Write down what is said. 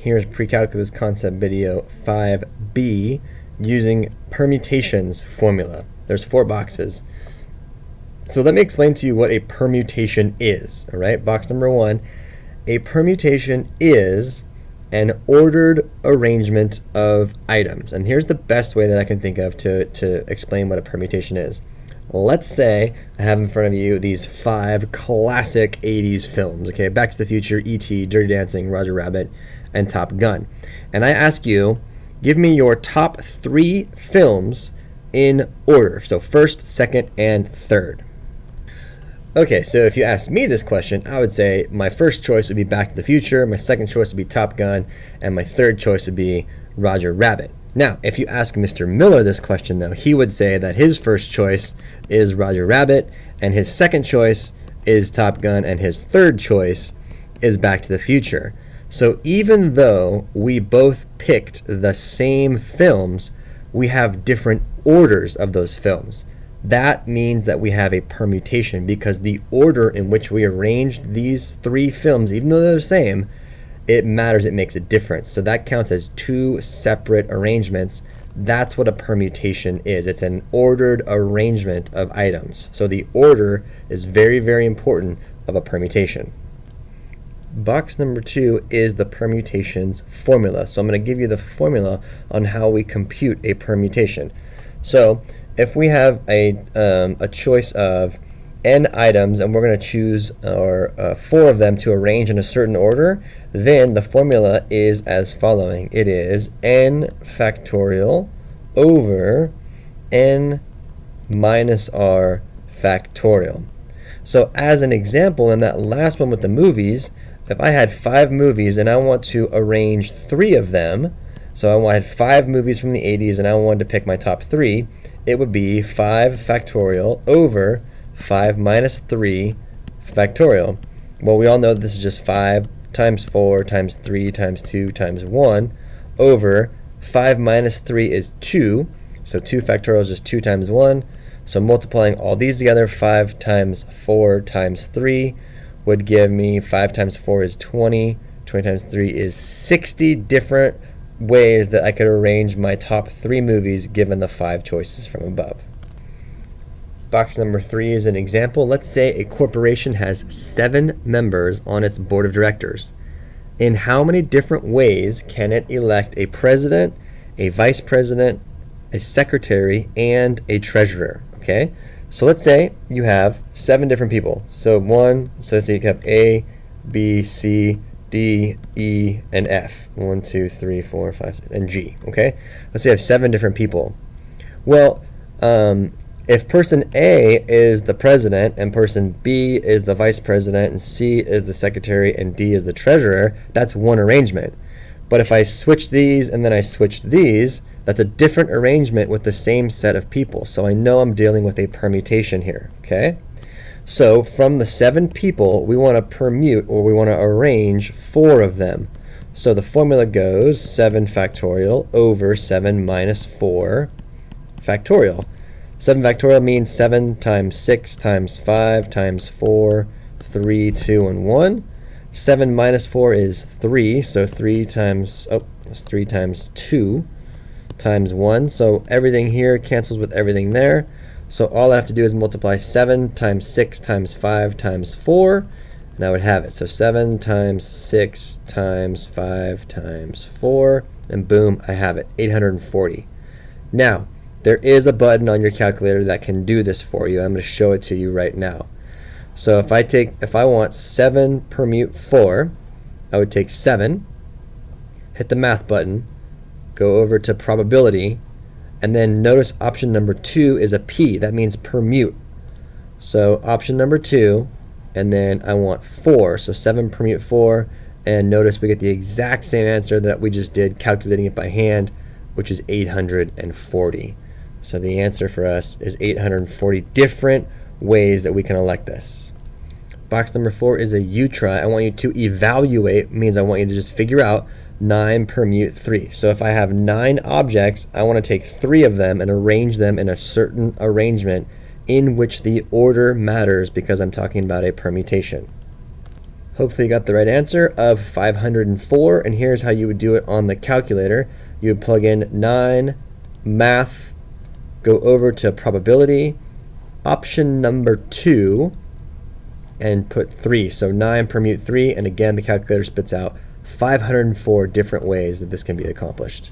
Here's Precalculus concept video 5B using permutations formula. There's 4 boxes. So let me explain to you what a permutation is. All right, box number 1. A permutation is an ordered arrangement of items. And here's the best way that I can think of to explain what a permutation is. Let's say I have in front of you these 5 classic 80s films, okay? Back to the Future, E.T., Dirty Dancing, Roger Rabbit, and Top Gun. And I ask you, give me your top 3 films in order. So first, second, and third. Okay, so if you asked me this question, I would say my first choice would be Back to the Future, my second choice would be Top Gun, and my third choice would be Roger Rabbit. Now, if you ask Mr. Miller this question, though, he would say that his first choice is Roger Rabbit, and his second choice is Top Gun, and his third choice is Back to the Future. So even though we both picked the same films, we have different orders of those films. That means that we have a permutation because the order in which we arranged these 3 films, even though they're the same, it matters, it makes a difference. So that counts as 2 separate arrangements. That's what a permutation is. It's an ordered arrangement of items. So the order is very, very important of a permutation. Box number 2 is the permutations formula. So I'm going to give you the formula on how we compute a permutation. So if we have a choice of n items and we're going to choose 4 of them to arrange in a certain order, then the formula is as following. It is n factorial over n minus r factorial. So as an example, in that last one with the movies, if I had 5 movies and I want to arrange 3 of them, so I had 5 movies from the 80s and I wanted to pick my top 3, it would be 5 factorial over 5 minus 3 factorial. Well, we all know that this is just 5 times 4 times 3 times 2 times 1 over 5 minus 3 is 2. So 2 factorial is just 2 times 1. So multiplying all these together, 5 times 4 times 3 would give me 5 times 4 is 20. 20 times 3 is 60 different ways that I could arrange my top 3 movies given the 5 choices from above. Box number 3 is an example. Let's say a corporation has 7 members on its board of directors. In how many different ways can it elect a president, a vice president, a secretary, and a treasurer? Okay, so let's say you have 7 different people. So let's say you have A, B, C, D, E, and F. 1, 2, 3, 4, 5, 6, and G. Okay, let's say you have 7 different people. Well, if person A is the president and person B is the vice president and C is the secretary and D is the treasurer, that's one arrangement. But if I switch these and then I switch these, that's a different arrangement with the same set of people. So I know I'm dealing with a permutation here, okay? So from the 7 people, we want to permute, or we want to arrange 4 of them. So the formula goes 7 factorial over 7 minus 4 factorial. 7 factorial means 7 times 6 times 5 times 4, 3, 2, and 1. 7 minus 4 is 3, so 3 times 2 times 1. So everything here cancels with everything there. So all I have to do is multiply 7 times 6 times 5 times 4, and I would have it. So 7 times 6 times 5 times 4, and boom, I have it, 840. Now, there is a button on your calculator that can do this for you. I'm going to show it to you right now. So if I want 7 permute 4, I would take 7, hit the math button, go over to probability, and then notice option number 2 is a P. That means permute. So option number 2, and then I want 4. So 7 permute 4, and notice we get the exact same answer that we just did calculating it by hand, which is 840. So the answer for us is 840 different ways that we can elect this. Box number 4 is a you try. I want you to evaluate, means I want you to just figure out 9 permute 3. So if I have 9 objects, I want to take 3 of them and arrange them in a certain arrangement in which the order matters because I'm talking about a permutation. Hopefully you got the right answer of 504, and here's how you would do it on the calculator. You would plug in 9 math, go over to probability, option number 2, and put 3. So 9 permute 3, and again the calculator spits out 504 different ways that this can be accomplished.